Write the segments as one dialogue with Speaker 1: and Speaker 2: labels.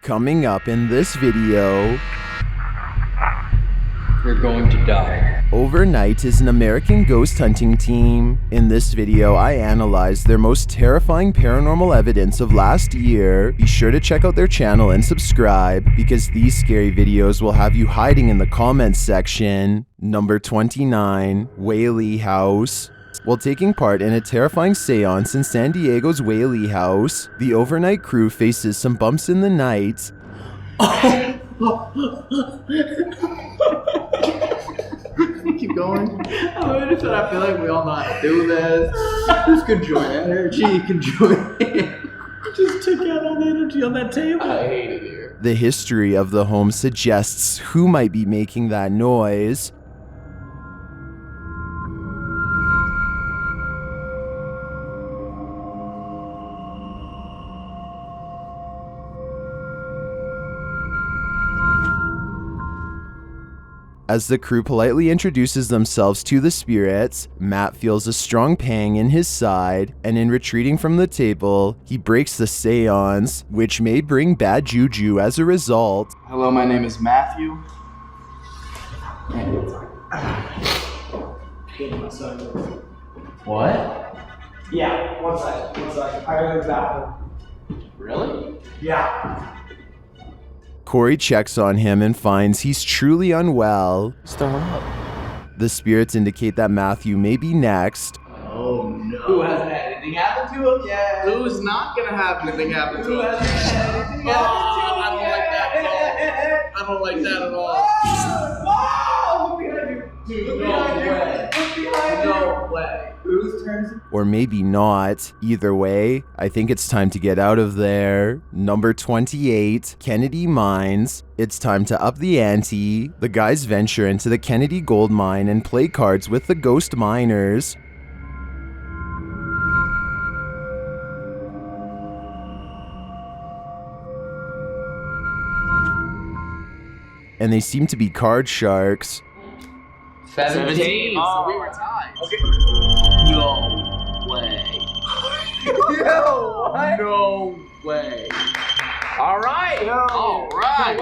Speaker 1: Coming up in this video,
Speaker 2: you're going to die.
Speaker 1: Overnight is an American ghost hunting team. In this video, I analyzed their most terrifying paranormal evidence of last year. Be sure to check out their channel and subscribe, because these scary videos will have you hiding in the comments section. Number 29, Whaley House. While taking part in a terrifying seance in San Diego's Whaley House, the overnight crew faces some bumps in the night.
Speaker 3: Keep going. I just said I feel like we all know how to do this. Just conjoin energy, conjoin. Just took out all the energy on that table. I hate it here.
Speaker 1: The history of the home suggests who might be making that noise. As the crew politely introduces themselves to the spirits, Matt feels a strong pang in his side, and in retreating from the table, he breaks the seance, which may bring bad juju as a result.
Speaker 3: Hello, my name is Matthew. What?
Speaker 4: Yeah, one second. I gotta go to the bathroom.
Speaker 3: Really?
Speaker 4: Yeah.
Speaker 1: Corey checks on him and finds he's truly unwell.
Speaker 3: Start up.
Speaker 1: The spirits indicate that Matthew may be next.
Speaker 3: Oh no.
Speaker 4: Who hasn't had anything happen to him yet?
Speaker 3: Who's not gonna have anything happen to
Speaker 4: Who
Speaker 3: him?
Speaker 4: hasn't had anything
Speaker 3: Oh,
Speaker 4: happen to him
Speaker 3: I don't like that at all. I don't like that at all.
Speaker 4: Oh! Look behind you. Dude, look behind you. Look behind you.
Speaker 3: No way.
Speaker 4: Whose turn is it?
Speaker 1: Or maybe not. Either way, I think it's time to get out of there. Number 28, Kennedy Mines. It's time to up the ante. The guys venture into the Kennedy gold mine and play cards with the ghost miners. And they seem to be card sharks.
Speaker 2: 17.
Speaker 3: So we were tied.
Speaker 2: Okay. No way.
Speaker 4: Yo, what?
Speaker 3: No way.
Speaker 2: All right.
Speaker 3: All right.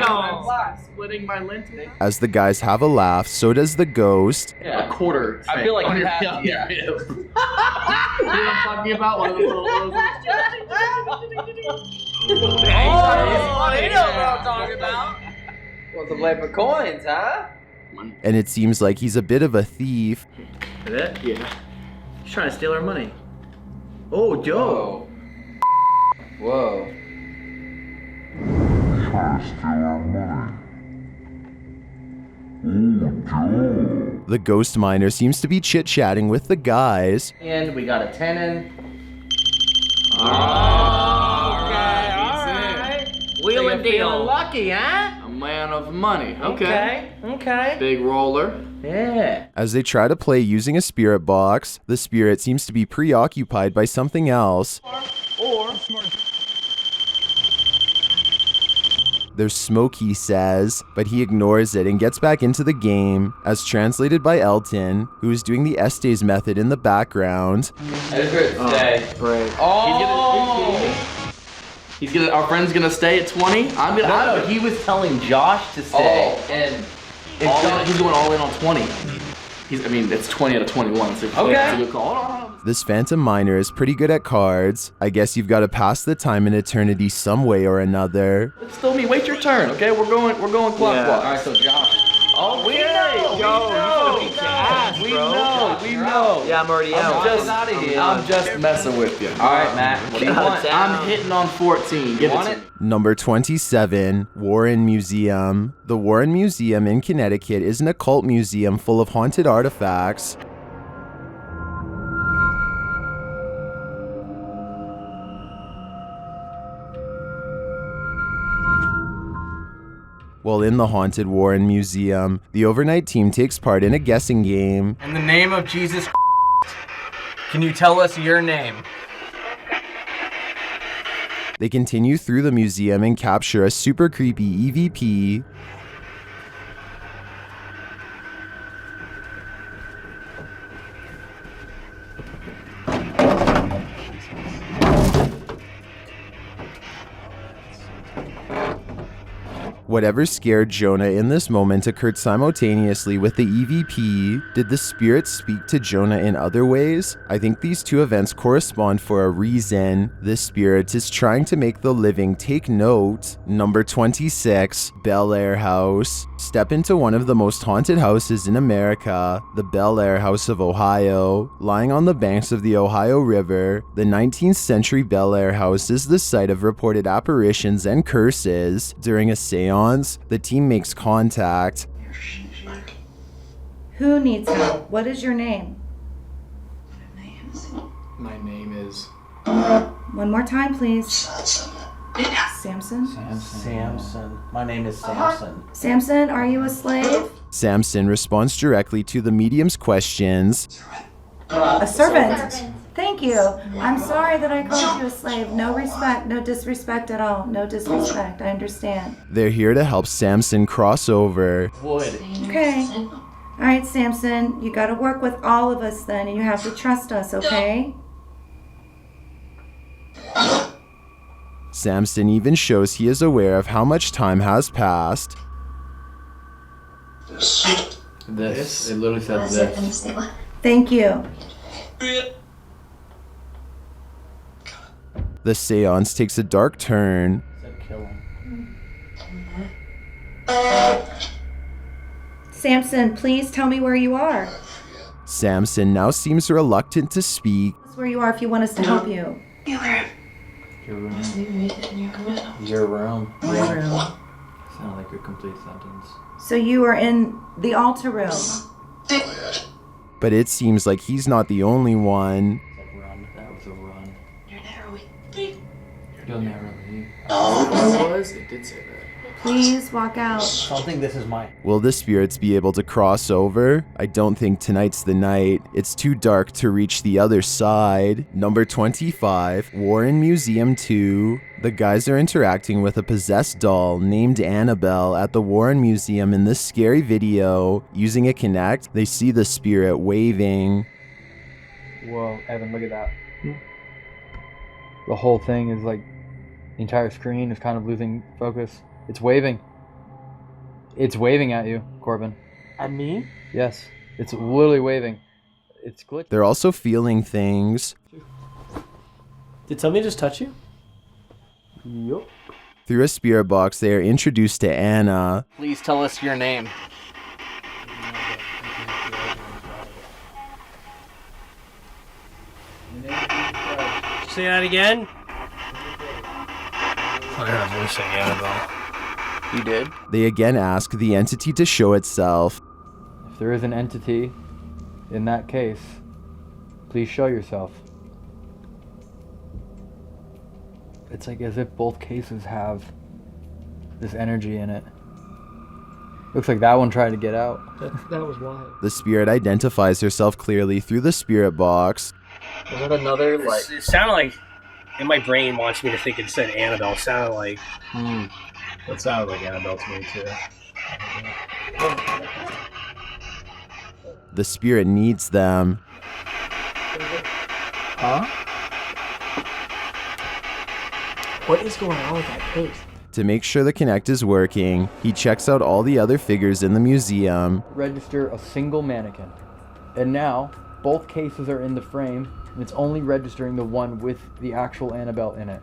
Speaker 2: I'm
Speaker 3: Splitting my lint.
Speaker 1: As the guys have a laugh, so does the ghost.
Speaker 3: Yeah, a quarter.
Speaker 2: I feel like
Speaker 3: on
Speaker 2: you
Speaker 3: your
Speaker 2: have-
Speaker 3: yeah. You know what I'm talking about? One of those little.
Speaker 2: Oh, you know what I'm talking about. Want to play for coins, huh?
Speaker 1: And it seems like he's a bit of a thief.
Speaker 4: Is it?
Speaker 3: Yeah.
Speaker 4: He's trying to steal our money. Oh, Joe.
Speaker 2: Whoa.
Speaker 1: The ghost miner seems to be chit-chatting with the guys.
Speaker 4: And we got a 10 in.
Speaker 3: Alright.
Speaker 4: Wheel
Speaker 3: and
Speaker 4: and
Speaker 3: deal.
Speaker 4: deal. Lucky, huh?
Speaker 3: A man of money. Okay.
Speaker 4: Okay.
Speaker 3: Big roller.
Speaker 4: Yeah.
Speaker 1: As they try to play using a spirit box, the spirit seems to be preoccupied by something else.
Speaker 4: Or
Speaker 1: There's smoke, he says, but he ignores it and gets back into the game, as translated by Elton, who is doing the Estes method in the background.
Speaker 2: I just heard stay.
Speaker 3: Great.
Speaker 2: Oh.
Speaker 3: He's gonna. Our friend's gonna stay at 20. I'm gonna.
Speaker 4: no, he was telling Josh to stay.
Speaker 2: Oh, and
Speaker 3: He's going all in on 20. I mean, it's 20 out of 21. So
Speaker 2: Okay.
Speaker 3: It's a good call. Hold on.
Speaker 1: This phantom miner is pretty good at cards. I guess you've got to pass the time in eternity some way or another.
Speaker 3: It's still me. Wait your turn. Okay, we're going clockwise.
Speaker 2: all right, so Josh.
Speaker 4: Oh, we know. We know. Yeah, I'm already out.
Speaker 3: I'm just messing with you.
Speaker 2: All right, Matt. What do you want?
Speaker 3: I'm hitting on 14. Give
Speaker 2: Want
Speaker 3: it
Speaker 2: it?
Speaker 3: to me.
Speaker 1: Number 27, Warren Museum. The Warren Museum in Connecticut is an occult museum full of haunted artifacts. While in the haunted Warren Museum, the overnight team takes part in a guessing game.
Speaker 4: In the name of Jesus, can you tell us your name?
Speaker 1: They continue through the museum and capture a super creepy EVP. Whatever scared Jonah in this moment occurred simultaneously with the EVP. Did the spirit speak to Jonah in other ways? I think these two events correspond for a reason. This spirit is trying to make the living take note. Number 26, Bel Air House. Step into one of the most haunted houses in America, the Bel Air House of Ohio. Lying on the banks of the Ohio River, the 19th century Bel Air House is the site of reported apparitions and curses. During a seance, the team makes contact.
Speaker 5: Who needs help? What is your name?
Speaker 3: My name is
Speaker 5: One more time, please. Samson?
Speaker 4: Samson. My name is Samson.
Speaker 5: Samson, are you a slave?
Speaker 1: Samson responds directly to the medium's questions.
Speaker 5: A servant. Thank you. I'm sorry that I called you a slave. No respect, no disrespect at all. No disrespect. I understand.
Speaker 1: They're here to help Samson cross over.
Speaker 4: Wood.
Speaker 5: Okay. All right, Samson, you got to work with all of us then, and you have to trust us, okay?
Speaker 1: Samson even shows he is aware of how much time has passed.
Speaker 3: this. It literally said this.
Speaker 5: Thank you.
Speaker 1: The seance takes a dark turn.
Speaker 4: Said kill him.
Speaker 5: Samson, please tell me where you are.
Speaker 1: Samson now seems reluctant to speak.
Speaker 5: That's where you are if you want us to help you.
Speaker 4: Your room. Your room.
Speaker 5: My room.
Speaker 3: Sounded like a complete sentence.
Speaker 5: So you are in the altar room.
Speaker 1: But it seems like he's not the only one.
Speaker 3: Like run. That was a run.
Speaker 2: You'll never leave.
Speaker 3: You'll never leave. It was? It did say that.
Speaker 5: Please walk out.
Speaker 4: Something this is mine.
Speaker 1: Will the spirits be able to cross over? I don't think tonight's the night. It's too dark to reach the other side. Number 25, Warren Museum 2. The guys are interacting with a possessed doll named Annabelle at the Warren Museum in this scary video. Using a Kinect, they see the spirit waving.
Speaker 6: Whoa, Evan, look at that. The whole thing is like, the entire screen is kind of losing focus. It's waving. It's waving at you, Corbin.
Speaker 4: At me?
Speaker 6: Yes, it's literally waving. It's glitched.
Speaker 1: They're also feeling things.
Speaker 7: Did somebody just touch you?
Speaker 6: Yup.
Speaker 1: Through a spirit box, they are introduced to Anna.
Speaker 4: Please tell us your name.
Speaker 7: Say that again? I heard a voice saying Annabelle.
Speaker 4: You did?
Speaker 1: They again ask the entity to show itself.
Speaker 6: If there is an entity in that case, please show yourself. It's like as if both cases have this energy in it. Looks like that one tried to get out.
Speaker 7: That was wild.
Speaker 1: The spirit identifies herself clearly through the spirit box.
Speaker 4: Is that another, like...
Speaker 7: It sounded like, and my brain wants me to think it said Annabelle. It sounded like...
Speaker 3: That sounded like Annabelle to me too.
Speaker 1: The spirit needs them.
Speaker 7: Huh? What is going on with that case?
Speaker 1: To make sure the Kinect is working, he checks out all the other figures in the museum.
Speaker 6: Register a single mannequin. And now, both cases are in the frame, and it's only registering the one with the actual Annabelle in it.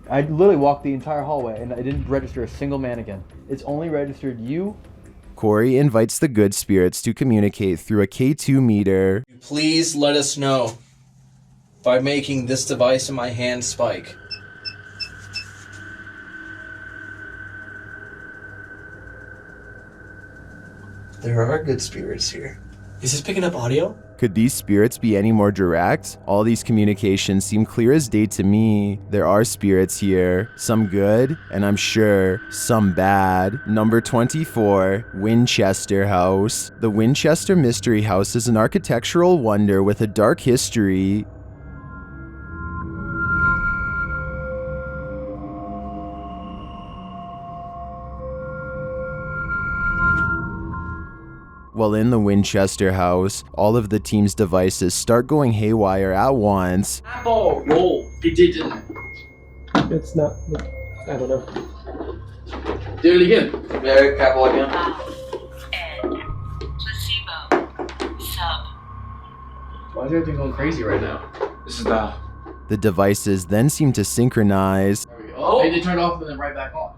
Speaker 6: I literally walked the entire hallway, and I didn't register a single mannequin. It's only registered you.
Speaker 1: Corey invites the good spirits to communicate through a K2 meter.
Speaker 8: Please let us know by making this device in my hand spike. There are good spirits here.
Speaker 7: Is this picking up audio?
Speaker 1: Could these spirits be any more direct? All these communications seem clear as day to me. There are spirits here, some good, and I'm sure some bad. Number 24, Winchester House. The Winchester Mystery House is an architectural wonder with a dark history. While in the Winchester house, all of the team's devices start going haywire at once.
Speaker 2: Apple roll. It didn't.
Speaker 7: It's not. I don't know.
Speaker 3: Do it again.
Speaker 2: Yeah, capital again.
Speaker 9: And placebo. Sub.
Speaker 3: Why is everything going crazy right now?
Speaker 4: This is
Speaker 1: The devices then seem to synchronize,
Speaker 3: There we go. Oh, they turned off and then right back on.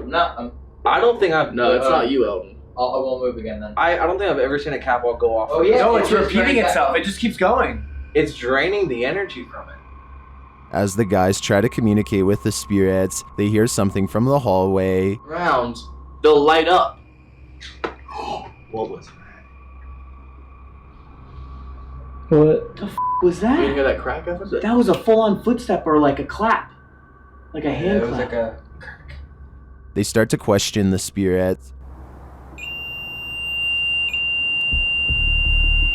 Speaker 2: No, I don't think I've.
Speaker 3: No, it's not you, Elton.
Speaker 2: I won't move again then. I don't think I've ever seen a catwalk go off.
Speaker 4: Oh yeah. No, it's
Speaker 2: just
Speaker 4: repeating
Speaker 2: draining
Speaker 4: itself.
Speaker 2: that-
Speaker 4: It just keeps going.
Speaker 2: It's draining the energy from it.
Speaker 1: as the guys try to communicate with the spirits, they hear something from the hallway.
Speaker 3: Rounds, they'll light up.
Speaker 2: What was that?
Speaker 10: What the f was
Speaker 3: You didn't
Speaker 10: that?
Speaker 3: hear that crack of it?
Speaker 10: That was a full-on footstep or like a clap. Like a hand
Speaker 2: It was
Speaker 10: clap.
Speaker 2: like a.
Speaker 1: They start to question the spirits.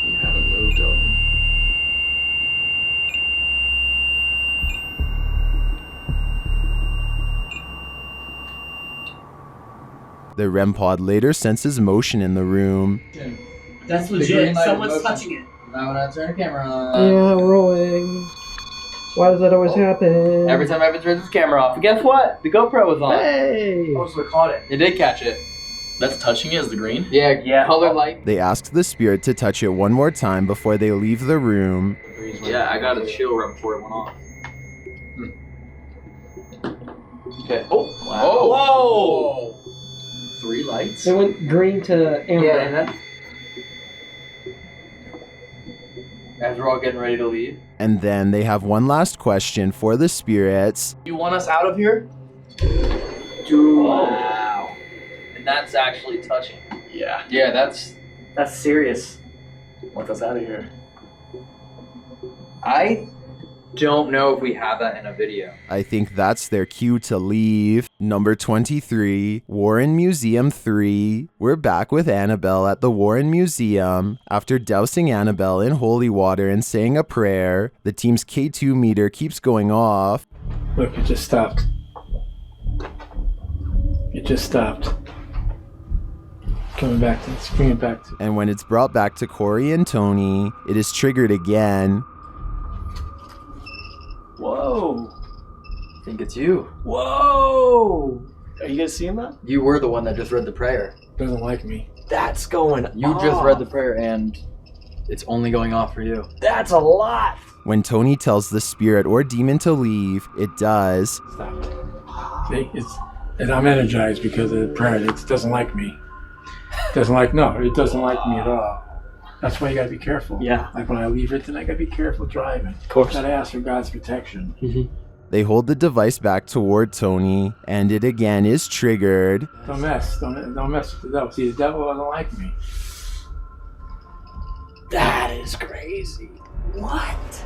Speaker 3: You haven't moved, Elton.
Speaker 1: The REM pod later senses motion in the room.
Speaker 10: That's
Speaker 2: green
Speaker 10: legit.
Speaker 2: light
Speaker 10: Someone's
Speaker 2: motion.
Speaker 10: touching it.
Speaker 2: Now when I turn the camera on.
Speaker 10: Yeah, rolling. Why does that always happen?
Speaker 2: Every time Evan turns his camera off. And guess what? The GoPro was on.
Speaker 10: Hey!
Speaker 2: Oh, so it caught it. It did catch it.
Speaker 3: That's touching it, is the green?
Speaker 2: Yeah. Colored light.
Speaker 1: They ask the spirit to touch it one more time before they leave the room.
Speaker 2: Yeah, I got a chill right before it went off. Okay. Oh. Wow. Whoa.
Speaker 3: 3 lights?
Speaker 10: It went green to amber.
Speaker 2: Yeah, and then. As we're all getting ready to leave.
Speaker 1: And then they have one last question for the spirits.
Speaker 3: You want us out of here?
Speaker 2: Dude. Wow. And that's actually touching.
Speaker 3: Yeah.
Speaker 2: Yeah, that's.
Speaker 10: That's serious.
Speaker 3: Want us out of here.
Speaker 2: I don't know if we have that in a video.
Speaker 1: I think that's their cue to leave. Number 23, Warren Museum 3. We're back with Annabelle at the Warren Museum. After dousing Annabelle in holy water and saying a prayer, the team's K2 meter keeps going off.
Speaker 10: Look, it just stopped. It just stopped. Coming back to let's bring it back to.
Speaker 1: And when it's brought back to Corey and Tony, it is triggered again.
Speaker 10: Whoa!
Speaker 2: I think it's you.
Speaker 10: Whoa! Are you guys seeing that?
Speaker 2: You were the one that just read the prayer.
Speaker 10: Doesn't like me.
Speaker 2: That's going You just read the prayer and it's only going off for you.
Speaker 10: That's a lot!
Speaker 1: When Tony tells the spirit or demon to leave, it does.
Speaker 10: Stop. See, and I'm energized because of the prayer. It doesn't like me. It doesn't like me at all. That's why you gotta be careful. Yeah. Like when I leave it, then I gotta be careful driving. Of course. Gotta ask for God's protection. Mm-hmm.
Speaker 1: They hold the device back toward Tony, and it again is triggered.
Speaker 10: Don't mess with the devil. See, the devil doesn't like me. That is crazy. What?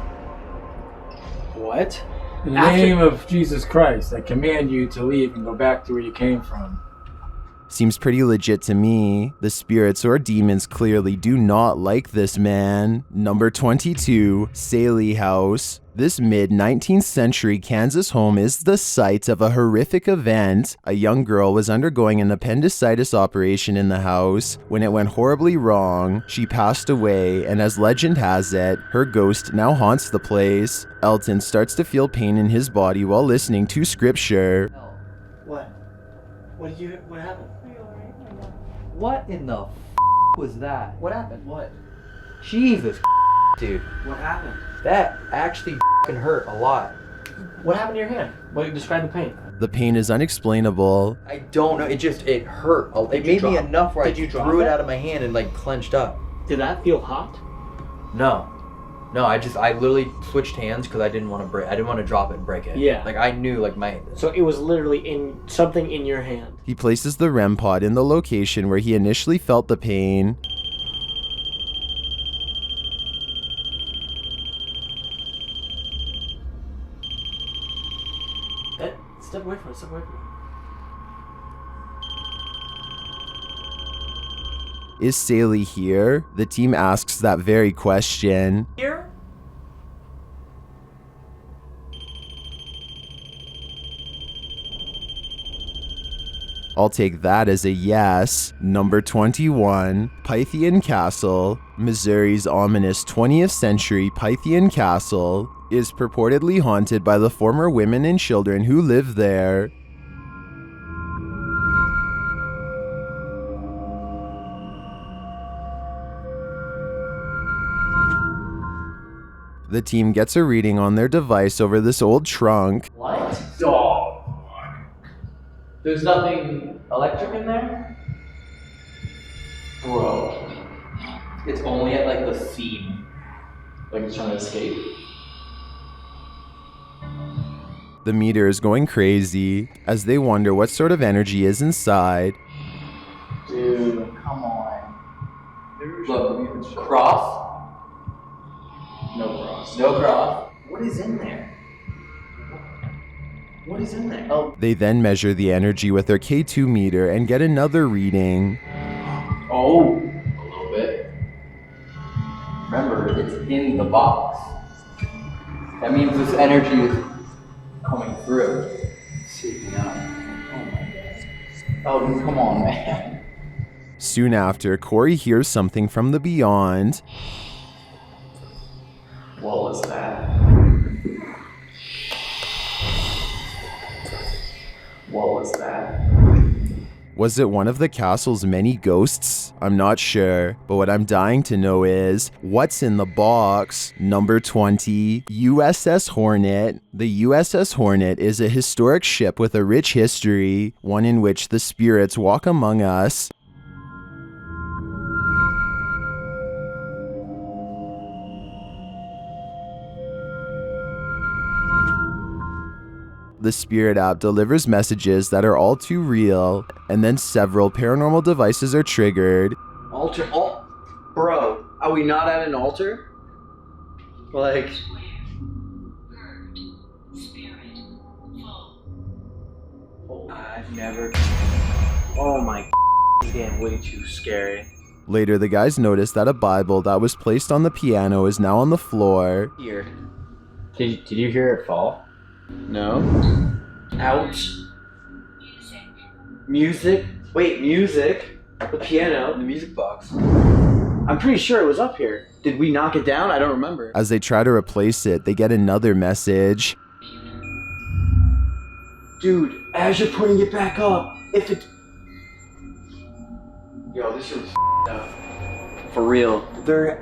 Speaker 10: In the name of Jesus Christ, I command you to leave and go back to where you came from.
Speaker 1: Seems pretty legit to me. The spirits or demons clearly do not like this man. Number 22, Saley House. This mid-19th century Kansas home is the site of a horrific event. A young girl was undergoing an appendicitis operation in the house. When it went horribly wrong, she passed away, and as legend has it, her ghost now haunts the place. Elton starts to feel pain in his body while listening to scripture.
Speaker 10: What? What happened?
Speaker 2: What in the was that?
Speaker 10: What happened? What?
Speaker 2: Jesus, dude.
Speaker 10: What happened?
Speaker 2: That actually hurt a lot.
Speaker 10: What happened to your hand? What? Describe the pain.
Speaker 1: The pain is unexplainable.
Speaker 2: I don't know. It hurt. It made me enough where I threw it out of my hand and like clenched up.
Speaker 10: Did that feel hot?
Speaker 2: No. I literally switched hands because I didn't want to drop it and break it.
Speaker 10: Yeah.
Speaker 2: Like I knew
Speaker 10: So it was literally something in your hand.
Speaker 1: He places the REM pod in the location where he initially felt the pain.
Speaker 10: Step away from it.
Speaker 1: Is Saley here? The team asks that very question.
Speaker 10: Here?
Speaker 1: I'll take that as a yes. Number 21, Pythian Castle. Missouri's ominous 20th century Pythian Castle is purportedly haunted by the former women and children who live there. The team gets a reading on their device over this old trunk.
Speaker 2: What? Dog. There's nothing electric in there? Bro. It's only at like the seam. Like it's trying to escape.
Speaker 1: The meter is going crazy as they wonder what sort of energy is inside.
Speaker 2: Dude, come on. Look, cross. No cross. No cross. What is in there? What is in there? Oh.
Speaker 1: They then measure the energy with their K2 meter and get another reading.
Speaker 2: Oh. A little bit. Remember, it's in the box. That means this energy is coming through. Seeping out. Oh my god. Oh, come on, man.
Speaker 1: Soon after, Corey hears something from the beyond.
Speaker 2: What was that? What was that?
Speaker 1: Was it one of the castle's many ghosts? I'm not sure, but what I'm dying to know is, what's in the box? Number 20, USS Hornet. The USS Hornet is a historic ship with a rich history, one in which the spirits walk among us. The Spirit app delivers messages that are all too real, and then several paranormal devices are triggered.
Speaker 2: Altar? Oh, bro, are we not at an altar? Like... I've never... Oh my damn, way too scary.
Speaker 1: Later, the guys notice that a Bible that was placed on the piano is now on the floor.
Speaker 2: Here.
Speaker 4: Did you hear it fall?
Speaker 2: No. Ouch. Music? Wait, music? The piano? The music box. I'm pretty sure it was up here. Did we knock it down? I don't remember.
Speaker 1: As they try to replace it, they get another message.
Speaker 2: Dude, as you're putting it back up, if it... Yo, this is up. For real.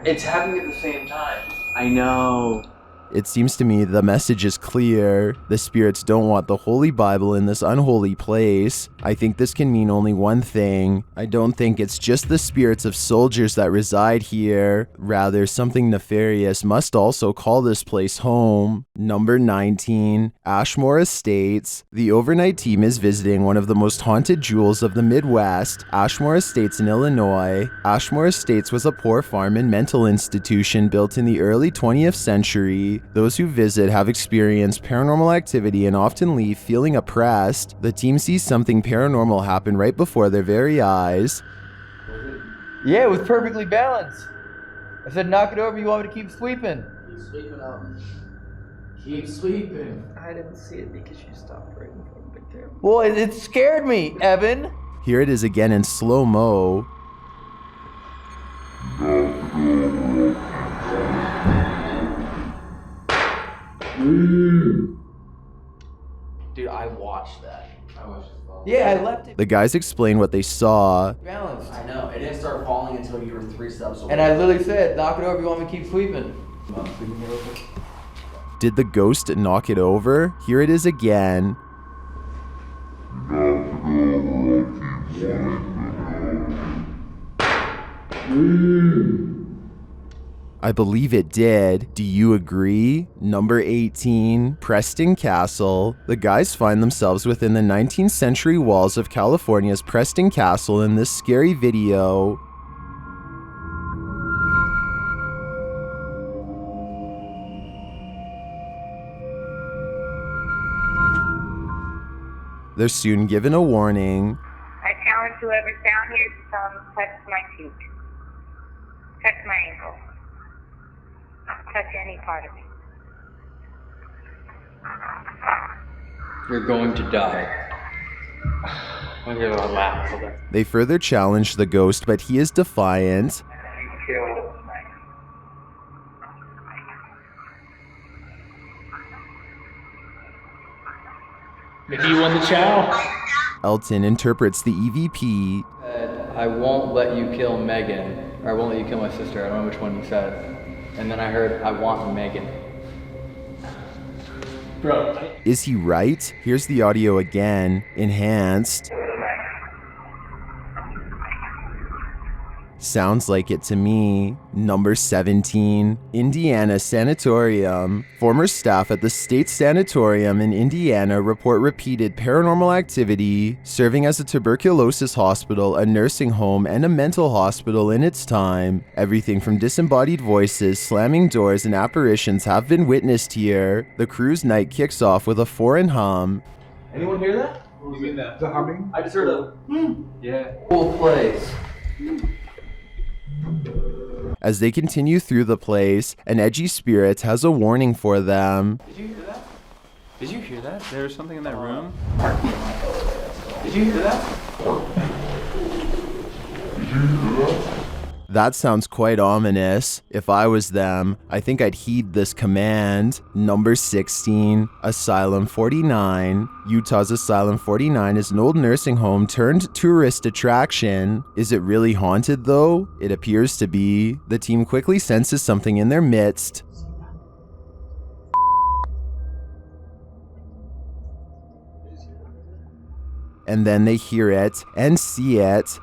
Speaker 2: It's happening at the same time. I know.
Speaker 1: It seems to me the message is clear. The spirits don't want the Holy Bible in this unholy place. I think this can mean only one thing. I don't think it's just the spirits of soldiers that reside here. Rather, something nefarious must also call this place home. Number 19, Ashmore Estates. The overnight team is visiting one of the most haunted jewels of the Midwest, Ashmore Estates in Illinois. Ashmore Estates was a poor farm and mental institution built in the early 20th century. Those who visit have experienced paranormal activity and often leave feeling oppressed. The team sees something paranormal happen right before their very eyes.
Speaker 6: Yeah, it was perfectly balanced. I said, knock it over, you want me to keep sweeping?
Speaker 2: Keep sweeping up. Keep sweeping. I didn't see it because you stopped right in front of the camera.
Speaker 6: Well, it scared me, Evan.
Speaker 1: Here it is again in slow-mo.
Speaker 2: Dude, I watched that.
Speaker 6: Yeah, I left it
Speaker 1: The guys explain what they saw.
Speaker 6: balanced.
Speaker 2: I know. It didn't start falling until you were 3 steps away.
Speaker 6: And I literally said, knock it over, you want me to keep sweeping?
Speaker 1: Did the ghost knock it over? Here it is again. I believe it did. Do you agree? Number 18, Preston Castle. The guys find themselves within the 19th century walls of California's Preston Castle in this scary video. They're soon given a warning.
Speaker 11: I challenge whoever's down here to touch my feet. Touch my ankle. Touch any part of me.
Speaker 2: You're going to die.
Speaker 1: They further challenge the ghost, but he is defiant.
Speaker 4: Maybe you won the chow.
Speaker 1: Elton interprets the EVP.
Speaker 6: I won't let you kill Megan, or I won't let you kill my sister. I don't know which one you said. And then I heard, I want Megan.
Speaker 4: Bro.
Speaker 1: Is he right? Here's the audio again, enhanced. Sounds like it to me. Number 17, Indiana Sanatorium. Former staff at the State Sanatorium in Indiana report repeated paranormal activity, serving as a tuberculosis hospital, a nursing home, and a mental hospital in its time. Everything from disembodied voices, slamming doors, and apparitions have been witnessed here. The cruise night kicks off with a foreign hum.
Speaker 6: Anyone hear that?
Speaker 3: What do you mean that? The humming?
Speaker 6: I just heard a Yeah. Cool place.
Speaker 1: As they continue through the place, an edgy spirit has a warning for them.
Speaker 3: Did you hear that? Did you hear that? There was something in that room? Did you hear that?
Speaker 1: That sounds quite ominous. If I was them, I think I'd heed this command. Number 16, Asylum 49. Utah's Asylum 49 is an old nursing home turned tourist attraction. Is it really haunted though? It appears to be. The team quickly senses something in their midst. And then they hear it and see it.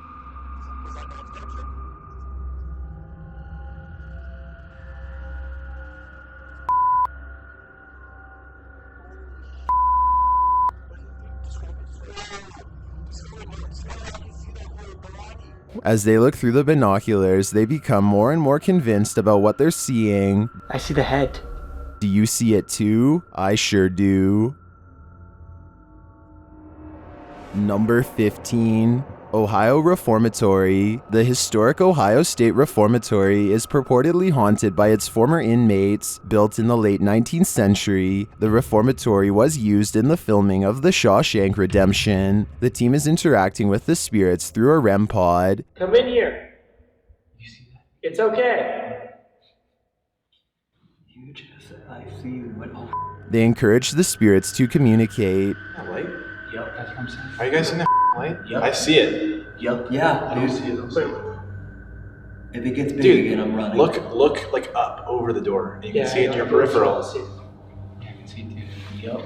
Speaker 1: As they look through the binoculars, they become more and more convinced about what they're seeing.
Speaker 4: I see the head.
Speaker 1: Do you see it too? I sure do. Number 15, Ohio Reformatory. The historic Ohio State Reformatory is purportedly haunted by its former inmates. Built in the late 19th century, the reformatory was used in the filming of The Shawshank Redemption. The team is interacting with the spirits through a REM pod.
Speaker 4: Come in here. You see that? It's okay.
Speaker 3: You just said I see you went over.
Speaker 1: They encourage the spirits to communicate.
Speaker 3: That light?
Speaker 4: Yep, that's what I'm saying.
Speaker 3: Are you guys seeing that light?
Speaker 4: Yep.
Speaker 3: I see it.
Speaker 4: Yep.
Speaker 3: Yeah. I do see it.
Speaker 4: If it gets big
Speaker 3: Dude,
Speaker 4: again, I'm running.
Speaker 3: look like up over the door. And you can see it in your peripheral.
Speaker 4: I can see it. Yep.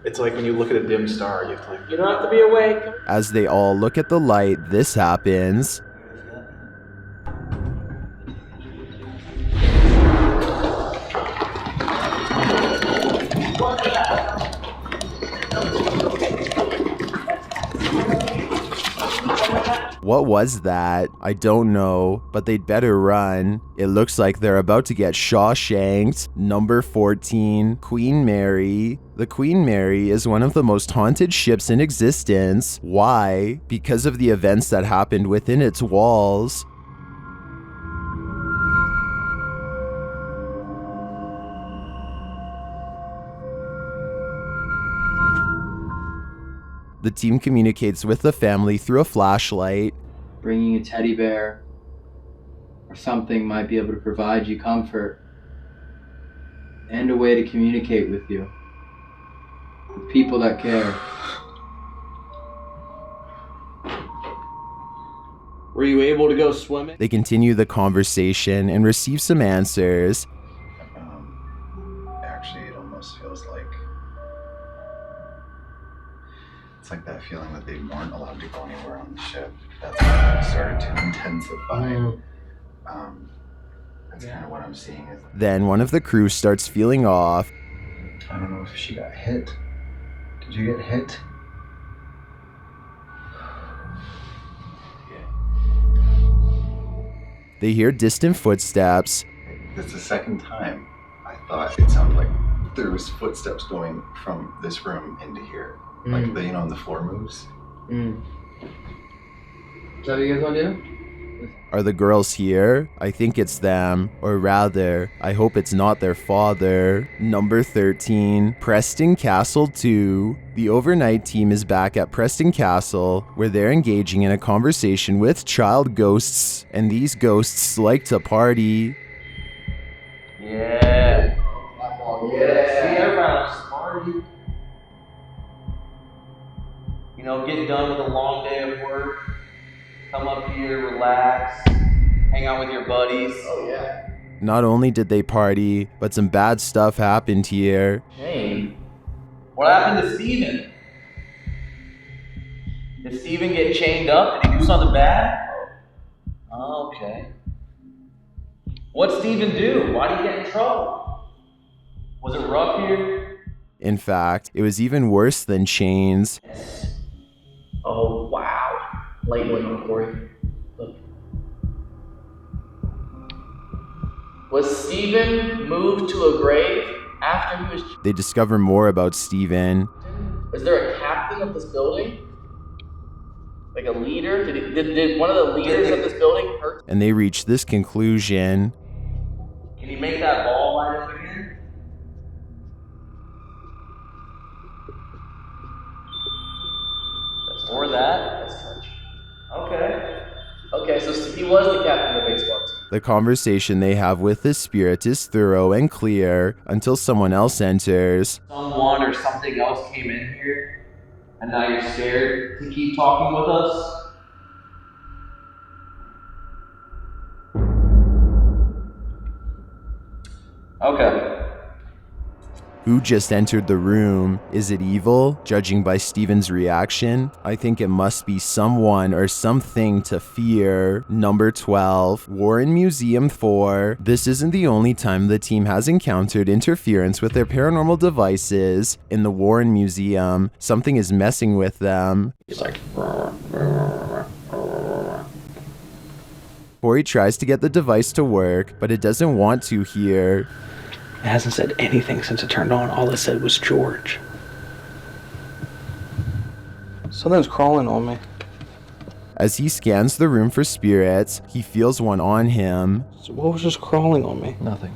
Speaker 3: It's like when you look at a dim star, you have to like.
Speaker 4: You don't have to be awake.
Speaker 1: As they all look at the light, this happens. What was that? I don't know, but they'd better run. It looks like they're about to get Shawshanked. Number 14, Queen Mary. The Queen Mary is one of the most haunted ships in existence. Why? Because of the events that happened within its walls. The team communicates with the family through a flashlight.
Speaker 6: Bringing a teddy bear or something might be able to provide you comfort and a way to communicate with you. With people that care.
Speaker 8: Were you able to go swimming?
Speaker 1: They continue the conversation and receive some answers.
Speaker 12: Actually, it almost feels like it's like that feeling that they weren't allowed to go anywhere on the ship. That's why it started to intensify. That's kind of what I'm seeing. Is
Speaker 1: Then one of the crew starts feeling off.
Speaker 12: I don't know if she got hit. Did you get hit?
Speaker 1: They hear distant footsteps.
Speaker 12: It's the second time I thought it sounded like there was footsteps going from this room into here. Like the, you know, the floor moves.
Speaker 6: Is that what you guys want to do?
Speaker 1: Are the girls here? I think it's them. Or rather, I hope it's not their father. Number 13, Preston Castle 2. The overnight team is back at Preston Castle, where they're engaging in a conversation with child ghosts, and these ghosts like to party.
Speaker 4: Yeah. See, everybody likes to party. You know, get done with a long day of work. Come up here, relax, hang out with your buddies. Oh, yeah.
Speaker 1: Not only did they party, but some bad stuff happened here.
Speaker 4: Shane, what happened to Steven? Did Steven get chained up? Did he do something bad? Oh, okay. What'd Steven do? Why'd he get in trouble? Was it rough here?
Speaker 1: In fact, it was even worse than chains.
Speaker 4: Oh, wow. Late one, Corey. Look. Was Steven moved to a grave after he was...
Speaker 1: They discover more about Steven.
Speaker 4: Is there a captain of this building? Like a leader? Did one of the leaders of this building hurt?
Speaker 1: And they reach this conclusion.
Speaker 4: Can you make that ball light up again? Or that? That's touch. Okay, so he was the captain of the baseball team.
Speaker 1: The conversation they have with the spirit is thorough and clear until someone else enters.
Speaker 4: Someone or something else came in here, and now you're scared to keep talking with us? Okay.
Speaker 1: Who just entered the room? Is it evil, judging by Steven's reaction? I think it must be someone or something to fear. Number 12, Warren Museum 4. This isn't the only time the team has encountered interference with their paranormal devices. In the Warren Museum, something is messing with them.
Speaker 7: He's like...
Speaker 1: Corey tries to get the device to work, but it doesn't want to here.
Speaker 7: It hasn't said anything since it turned on. All it said was George. Something's crawling on me.
Speaker 1: As he scans the room for spirits, he feels one on him.
Speaker 7: So what was just crawling on me?
Speaker 6: Nothing.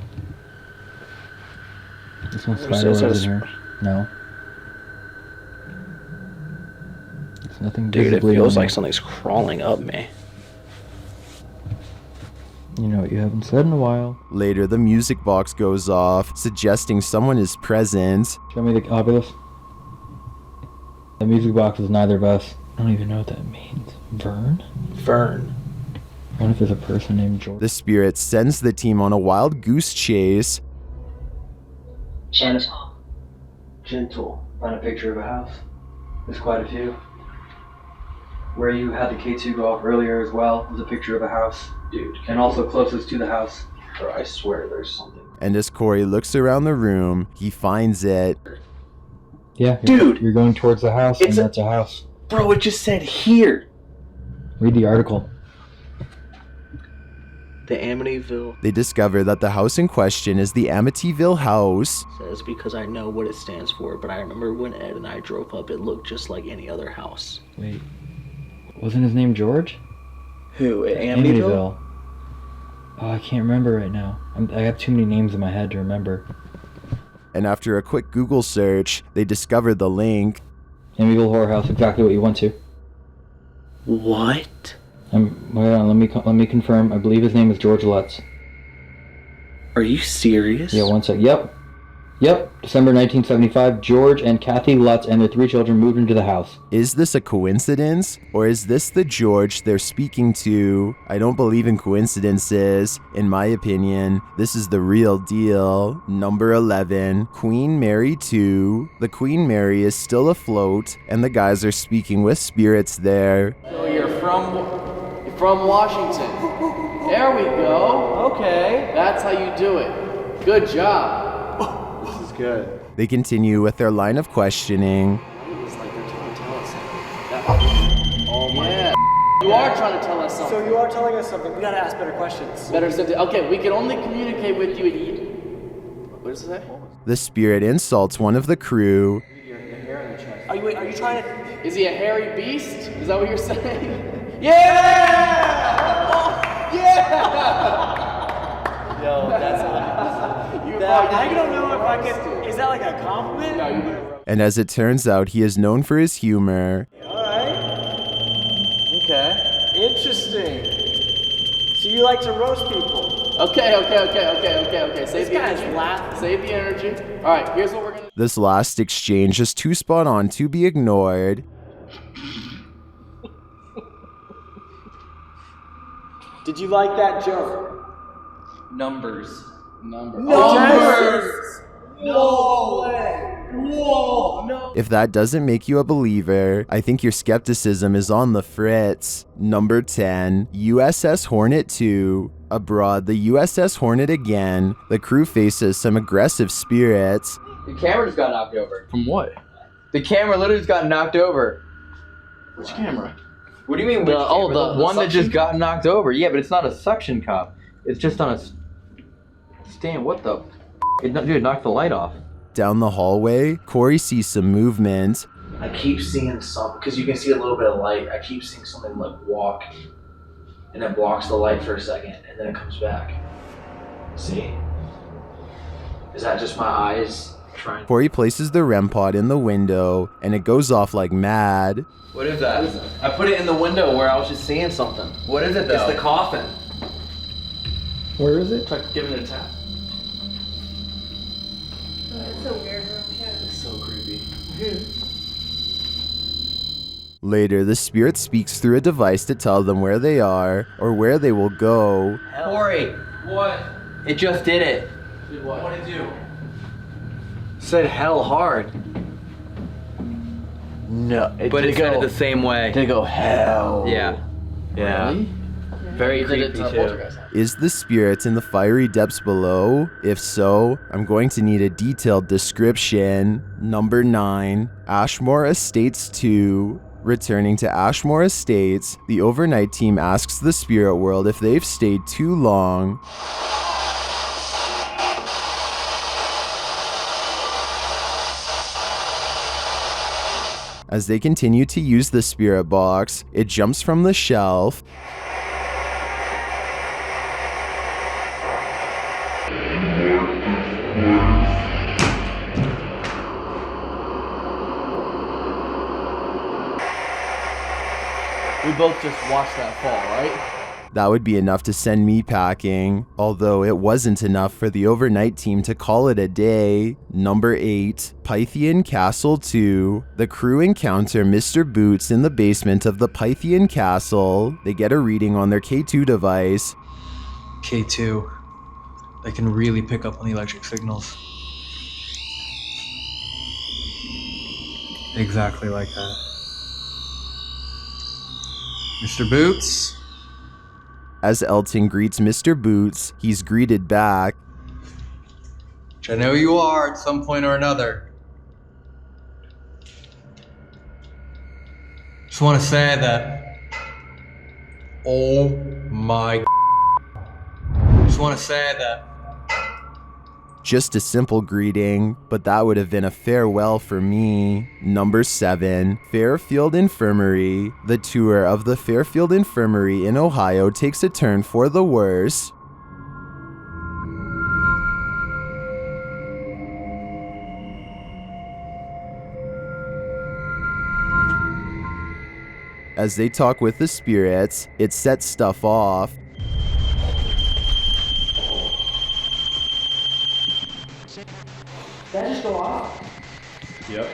Speaker 6: There's no spider webs in here. No. There's nothing
Speaker 7: Dude, it
Speaker 6: visibly
Speaker 7: feels
Speaker 6: on
Speaker 7: like
Speaker 6: me.
Speaker 7: something's crawling up me.
Speaker 6: You know what you haven't said in a while.
Speaker 1: Later, the music box goes off, suggesting someone is present.
Speaker 6: Show me the Oculus. The music box is neither of us. I don't even know what that means. Vern?
Speaker 7: Vern.
Speaker 6: I wonder if there's a person named George.
Speaker 1: The spirit sends the team on a wild goose chase.
Speaker 9: Gentle.
Speaker 6: Gentle. Find a picture of a house. There's quite a few. Where you had the K2 go off earlier as well was a picture of a house.
Speaker 7: Dude.
Speaker 6: And also closest to the house.
Speaker 7: Bro, I swear there's something.
Speaker 1: And as Corey looks around the room, he finds it.
Speaker 6: Yeah,
Speaker 7: Dude!
Speaker 6: You're going towards the house, and that's a house.
Speaker 7: Bro, it just said here.
Speaker 6: Read the article.
Speaker 7: The Amityville
Speaker 1: They discover that the house in question is the Amityville house.
Speaker 7: says because I know what it stands for, but I remember when Ed and I drove up, it looked just like any other house.
Speaker 6: Wait. Wasn't his name George?
Speaker 7: Who? At Amityville?
Speaker 6: Oh, I can't remember right now. I have too many names in my head to remember.
Speaker 1: And after a quick Google search, they discover the link.
Speaker 6: Amityville Horror House, exactly what you went to.
Speaker 7: What?
Speaker 6: Wait on, let me confirm. I believe his name is George Lutz.
Speaker 7: Are you serious?
Speaker 6: Yeah, one sec. Yep. December 1975, George and Kathy Lutz and their 3 children moved into the house.
Speaker 1: Is this a coincidence? Or is this the George they're speaking to? I don't believe in coincidences. In my opinion, this is the real deal. Number 11, Queen Mary 2. The Queen Mary is still afloat, and the guys are speaking with spirits there.
Speaker 4: So you're from Washington. There we go. Okay. That's how you do it. Good job.
Speaker 3: This is good.
Speaker 1: They continue with their line of questioning.
Speaker 4: It's like they're trying to tell us something. Oh my. Yeah. You are trying to tell us something.
Speaker 13: So you are telling us something. We gotta ask better questions.
Speaker 4: Better stuff. Okay, we can only communicate with you. What does it say?
Speaker 1: The spirit insults one of the crew.
Speaker 4: Your hair in the chest.
Speaker 13: Are you trying to...
Speaker 4: Is he a hairy beast? Is that what you're saying? Yeah!
Speaker 13: Yeah! Yo, that's hilarious. I don't know if I can. Is that like a compliment? No, you better.
Speaker 1: And as it turns out, he is known for his humor.
Speaker 13: Alright. Okay. Interesting. So you like to roast people?
Speaker 3: Okay. Save the energy. Save the energy. Alright, here's what we're gonna do.
Speaker 1: This last exchange is too spot on to be ignored.
Speaker 13: Did you like that joke?
Speaker 2: Numbers.
Speaker 3: Numbers.
Speaker 13: No way. Whoa. No.
Speaker 1: If that doesn't make you a believer, I think your skepticism is on the fritz. Number 10, USS Hornet 2. Abroad, the USS Hornet again. The crew faces some aggressive spirits.
Speaker 2: The camera just got knocked over.
Speaker 6: From what?
Speaker 2: The camera literally just got knocked over.
Speaker 3: Which camera?
Speaker 2: What do you mean?
Speaker 6: The
Speaker 2: camera?
Speaker 6: one that just got knocked over. Yeah, but it's not a suction cup. It's just on a stand. What the? Dude, it knocked the light off.
Speaker 1: Down the hallway, Corey sees some movement.
Speaker 7: I keep seeing some, because you can see a little bit of light. I keep seeing something like walk, and it blocks the light for a second, and then it comes back. See? Is that just my eyes trying?
Speaker 1: Corey places the REM pod in the window, and it goes off like mad.
Speaker 4: What is that? I put it in the window where I was just seeing something.
Speaker 2: What is it though?
Speaker 4: It's the coffin.
Speaker 6: Where is it?
Speaker 4: It's like giving it a tap.
Speaker 11: It's a weird room, too.
Speaker 4: It's so creepy.
Speaker 1: Later, the spirit speaks through a device to tell them where they are or where they will go.
Speaker 2: Corey,
Speaker 4: What?
Speaker 2: it just did it.
Speaker 4: Did what? What did it do?
Speaker 2: Said hell hard.
Speaker 6: No.
Speaker 2: But it said it the same way.
Speaker 6: Did it go hell?
Speaker 2: Yeah. Yeah.
Speaker 6: Really?
Speaker 2: Very creepy too.
Speaker 1: Is the spirit in the fiery depths below? If so, I'm going to need a detailed description. Number 9, Ashmore Estates 2. Returning to Ashmore Estates, the overnight team asks the spirit world if they've stayed too long. As they continue to use the spirit box, it jumps from the shelf.
Speaker 6: We both just watched that fall, right?
Speaker 1: That would be enough to send me packing, although it wasn't enough for the overnight team to call it a day. Number 8, Pythian Castle 2. The crew encounter Mr. Boots in the basement of the Pythian Castle. They get a reading on their K2 device.
Speaker 14: K2. They can really pick up on the electric signals. Exactly like that. Mr. Boots?
Speaker 1: As Elton greets Mr. Boots, he's greeted back.
Speaker 14: Which I know you are at some point or another. Just want to say that. Oh my. Just want to say that.
Speaker 1: Just a simple greeting, but that would have been a farewell for me. Number 7, Fairfield Infirmary. The tour of the Fairfield Infirmary in Ohio takes a turn for the worse. As they talk with the spirits, it sets stuff off.
Speaker 13: Did that just go off?
Speaker 3: Yep.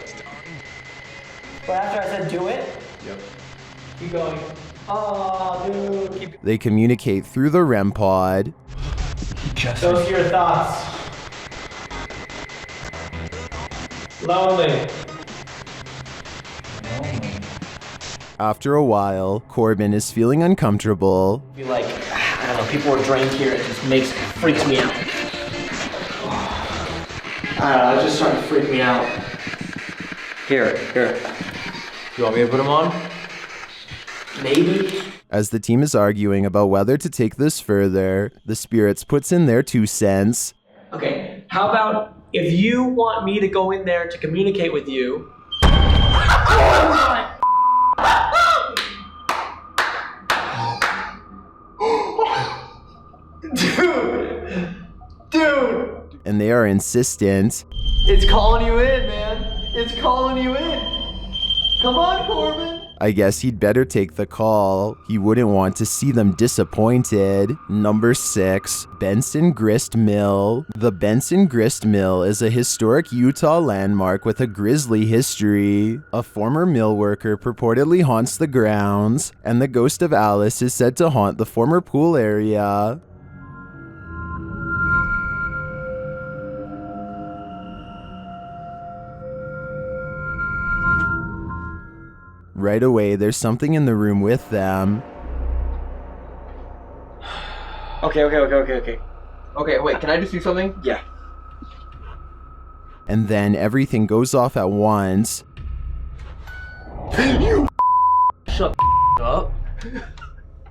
Speaker 13: But after I said do it?
Speaker 3: Yep.
Speaker 13: Keep going. Oh, dude.
Speaker 1: They communicate through the REM pod.
Speaker 13: Those are your thoughts. Lonely.
Speaker 1: After a while, Corbin is feeling uncomfortable.
Speaker 13: I feel like, I don't know, people are drained here. It just freaks me out. I don't know, it's just starting to freak me out.
Speaker 2: Here.
Speaker 6: You want me to put them on?
Speaker 13: Maybe.
Speaker 1: As the team is arguing about whether to take this further, the spirits puts in their 2 cents.
Speaker 13: Okay, how about if you want me to go in there to communicate with you?
Speaker 1: and they are insistent.
Speaker 3: It's calling you in, man. It's calling you in. Come on, Corbin.
Speaker 1: I guess he'd better take the call. He wouldn't want to see them disappointed. Number 6, Benson Grist Mill. The Benson Grist Mill is a historic Utah landmark with a grisly history. A former mill worker purportedly haunts the grounds, and the ghost of Alice is said to haunt the former pool area. Right away, there's something in the room with them.
Speaker 3: Okay. Okay, wait, can I just do something? Yeah.
Speaker 1: And then everything goes off at once.
Speaker 3: You
Speaker 4: shut up.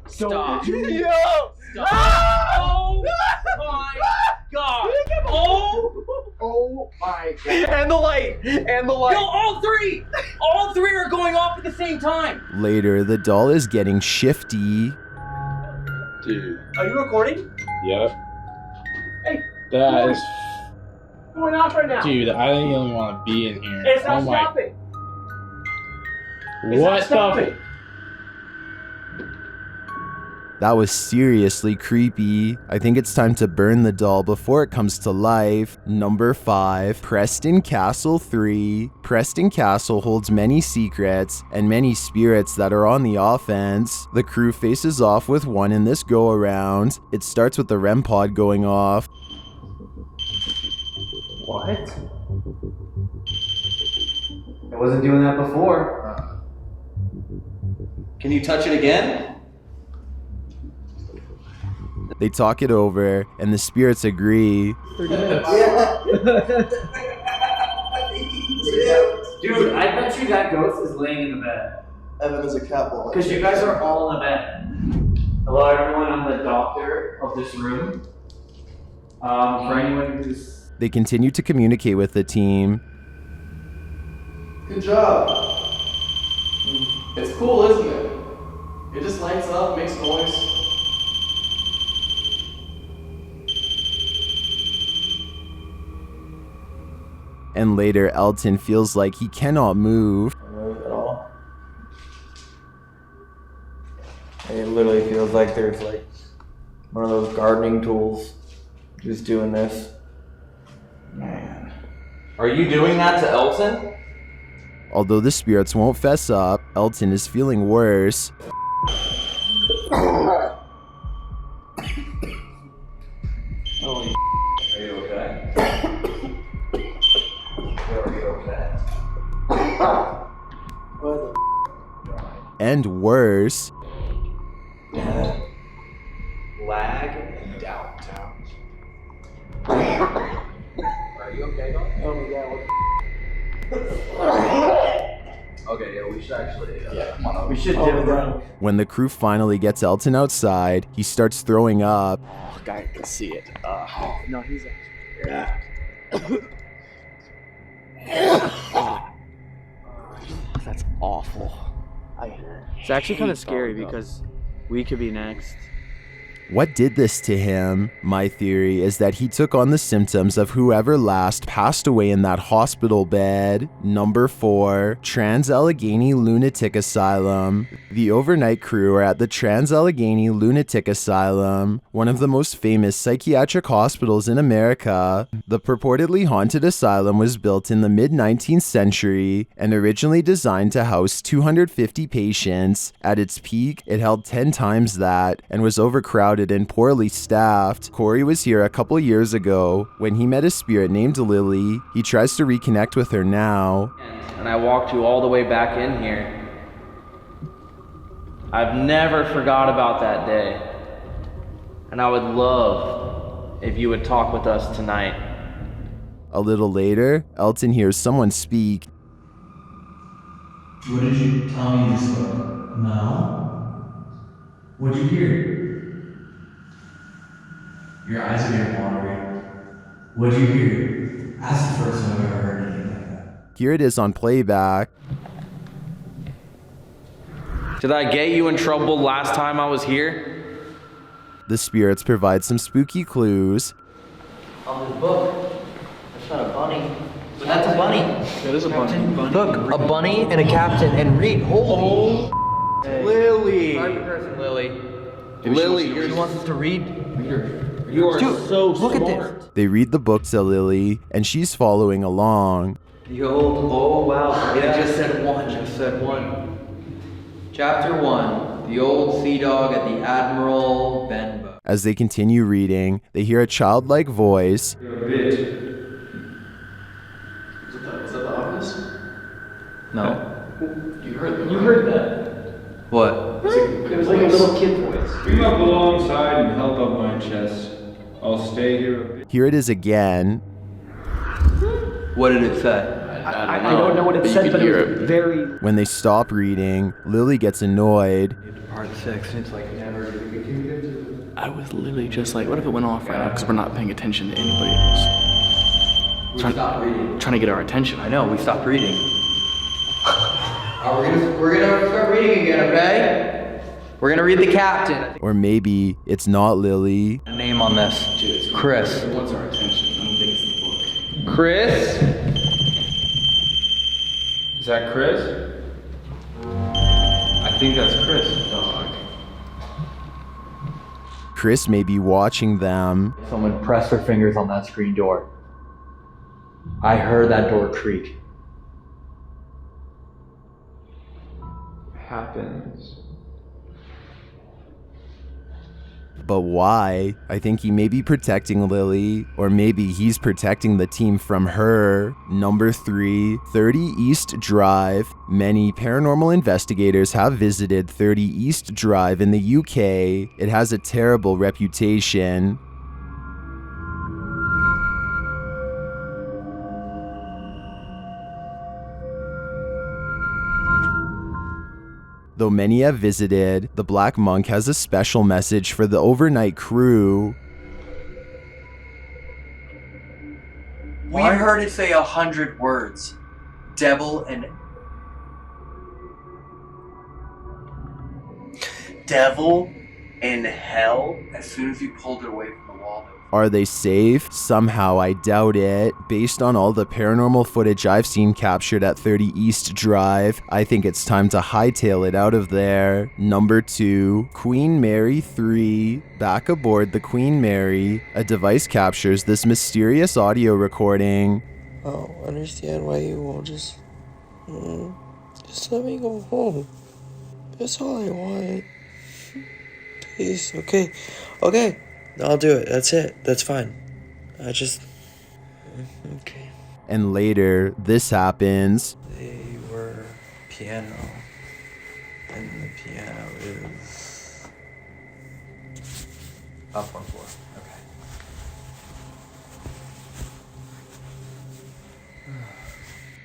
Speaker 4: Stop.
Speaker 3: Yo!
Speaker 4: Stop. Oh my god.
Speaker 3: Oh my god. And the light.
Speaker 4: No, all three are going off at the same time.
Speaker 1: Later, the doll is getting shifty.
Speaker 10: Dude.
Speaker 3: Are you recording?
Speaker 10: Yep.
Speaker 3: Hey.
Speaker 10: That is.
Speaker 3: What's going on right now?
Speaker 10: Dude, I don't even want to be in here.
Speaker 3: It's not stopping.
Speaker 10: What the?
Speaker 1: That was seriously creepy. I think it's time to burn the doll before it comes to life. Number 5, Preston Castle 3. Preston Castle holds many secrets and many spirits that are on the offense. The crew faces off with one in this go-around. It starts with the REM pod going off.
Speaker 2: What? I wasn't doing that before.
Speaker 4: Can you touch it again?
Speaker 1: They talk it over, and the spirits agree.
Speaker 2: Dude, I bet you that ghost is laying in the bed.
Speaker 3: Evan is a cat boy.
Speaker 2: Because you guys are all in the bed. Hello everyone, I'm the doctor of this room. For anyone who's...
Speaker 1: They continue to communicate with the team.
Speaker 3: Good job. It's cool, isn't it? It just lights up, makes noise.
Speaker 1: And later, Elton feels like he cannot move.
Speaker 6: Move at all. It literally feels like there's like one of those gardening tools just doing this. Man.
Speaker 4: Are you doing that to Elton?
Speaker 1: Although the spirits won't fess up, Elton is feeling worse.
Speaker 4: Holy are you okay? Are you okay?
Speaker 1: And worse.
Speaker 4: Lag and downtown. Are you okay, dog?
Speaker 3: Oh my god,
Speaker 4: Okay, yeah, we should actually.
Speaker 3: come on over.
Speaker 2: We should dim down.
Speaker 1: When the crew finally gets Elton outside, he starts throwing up.
Speaker 3: Oh, guy can see it.
Speaker 2: No, he's actually...
Speaker 3: Yeah.
Speaker 2: That's awful. It's actually kind of scary because we could be next.
Speaker 1: What did this to him? My theory is that he took on the symptoms of whoever last passed away in that hospital bed. Number 4, Trans-Allegheny Lunatic Asylum. The overnight crew are at the Trans-Allegheny Lunatic Asylum, one of the most famous psychiatric hospitals in America. The purportedly haunted asylum was built in the mid-19th century and originally designed to house 250 patients. At its peak, it held 10 times that and was overcrowded and poorly staffed. Corey was here a couple years ago. When he met a spirit named Lily, he tries to reconnect with her now.
Speaker 4: And I walked you all the way back in here. I've never forgot about that day. And I would love if you would talk with us tonight.
Speaker 1: A little later, Elton hears someone speak.
Speaker 15: What did you tell me you spoke? No? What did you hear? Your eyes are getting watery. What did you hear? That's the first time I've ever heard anything like that.
Speaker 1: Here it is on playback.
Speaker 4: Did I get you in trouble last time I was here?
Speaker 1: The spirits provide some spooky clues.
Speaker 2: On this book, It's not a bunny. But that's a bunny.
Speaker 3: That is a bunny.
Speaker 2: Look, a bunny and a captain and read. Holy.
Speaker 3: Lily.
Speaker 2: Private person, Lily.
Speaker 3: Lily,
Speaker 2: She wants us to read.
Speaker 3: You are
Speaker 2: Dude,
Speaker 3: so
Speaker 2: look
Speaker 3: smart.
Speaker 2: at this.
Speaker 1: They read the book to Lily, and she's following along.
Speaker 2: The old, oh wow, it just said one. Just said one. Chapter 1, The Old Sea Dog at the Admiral Benbow.
Speaker 1: As they continue reading, they hear a childlike voice.
Speaker 3: You're a bitch. Is that the office?
Speaker 2: No.
Speaker 3: You heard that.
Speaker 2: What?
Speaker 3: It was like a little kid voice.
Speaker 16: Come up alongside and help up my chest. I'll stay here a bit.
Speaker 1: Here it is again.
Speaker 2: What did it say?
Speaker 3: I don't know what it said, but it was very...
Speaker 1: When they stop reading, Lily gets annoyed.
Speaker 2: Part 6, it's like never.
Speaker 3: I was literally just like, what if it went off right now? Because we're not paying attention to anybody else.
Speaker 2: We stopped reading.
Speaker 3: Trying to get our attention.
Speaker 2: I know, we stopped reading. We're gonna start reading again, okay? We're gonna read the captain.
Speaker 1: Or maybe it's not Lily.
Speaker 2: A name on this. Chris.
Speaker 3: It wants our attention. I don't think it's the book.
Speaker 16: Chris? Is that Chris? I think that's Chris, dog.
Speaker 1: Chris may be watching them.
Speaker 6: Someone pressed their fingers on that screen door. I heard that door creak.
Speaker 16: Happens.
Speaker 1: But why? I think he may be protecting Lily, or maybe he's protecting the team from her. Number 3, 30 East Drive. Many paranormal investigators have visited 30 East Drive in the UK. It has a terrible reputation. Though many have visited, the Black Monk has a special message for the overnight crew.
Speaker 17: We heard it say 100 words. Devil and hell as soon as you pulled it away from the wall.
Speaker 1: Are they safe? Somehow I doubt it. Based on all the paranormal footage I've seen captured at 30 East Drive, I think it's time to hightail it out of there. Number 2, Queen Mary 3. Back aboard the Queen Mary, a device captures this mysterious audio recording.
Speaker 18: I don't understand why you won't just let me go home. That's all I want. Please, okay. I'll do it. That's it. That's fine. Okay.
Speaker 1: And later, this happens.
Speaker 18: They were piano. And the piano is
Speaker 2: Up one floor. Okay.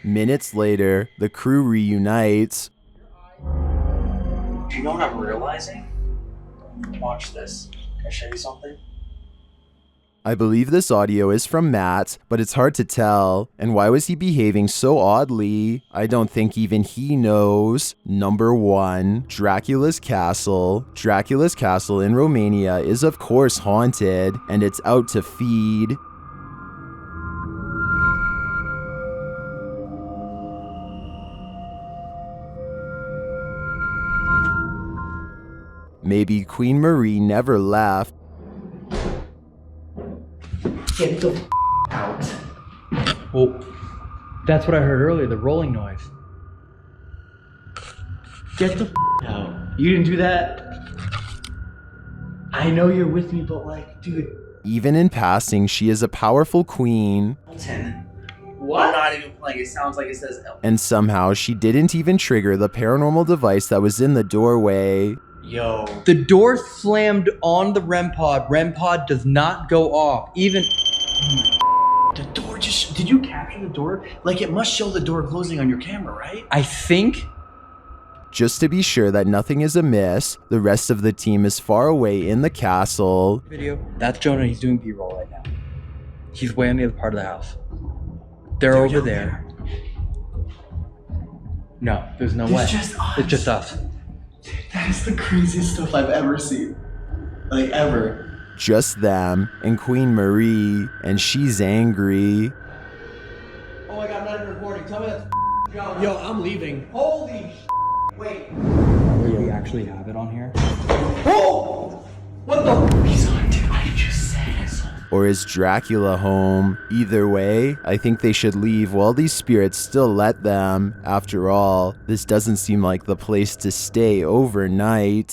Speaker 1: Minutes later, the crew reunites.
Speaker 7: Do you know what I'm realizing? Watch this. Can I show you something?
Speaker 1: I believe this audio is from Matt, but it's hard to tell. And why was he behaving so oddly? I don't think even he knows. Number 1, Dracula's Castle. Dracula's Castle in Romania is of course haunted, and it's out to feed. Maybe Queen Marie never left.
Speaker 3: Get the out.
Speaker 6: Well, that's what I heard earlier, the rolling noise.
Speaker 3: Get the out. You didn't do that. I know you're with me, but like, dude.
Speaker 1: Even in passing, she is a powerful queen.
Speaker 7: What? I'm not even playing. It sounds like it says Elton.
Speaker 1: And somehow she didn't even trigger the paranormal device that was in the doorway.
Speaker 17: Yo.
Speaker 6: The door slammed on the REM pod. REM pod does not go off. Even...
Speaker 3: The door just... Did you capture the door? Like, it must show the door closing on your camera, right?
Speaker 6: I think...
Speaker 1: Just to be sure that nothing is amiss, the rest of the team is far away in the castle.
Speaker 6: Video. That's Jonah. He's doing B-roll right now. He's way on the other part of the house. They're over there. No, there's no way. It's just us.
Speaker 3: That is the craziest stuff I've ever seen. Like, ever.
Speaker 1: Just them and Queen Marie, and she's angry.
Speaker 10: Yo, I'm leaving.
Speaker 13: Holy wait.
Speaker 6: We actually have it on here?
Speaker 13: Oh! What the? He's on, dude. I just said it.
Speaker 1: Or is Dracula home? Either way, I think they should leave while these spirits still let them. After all, this doesn't seem like the place to stay overnight.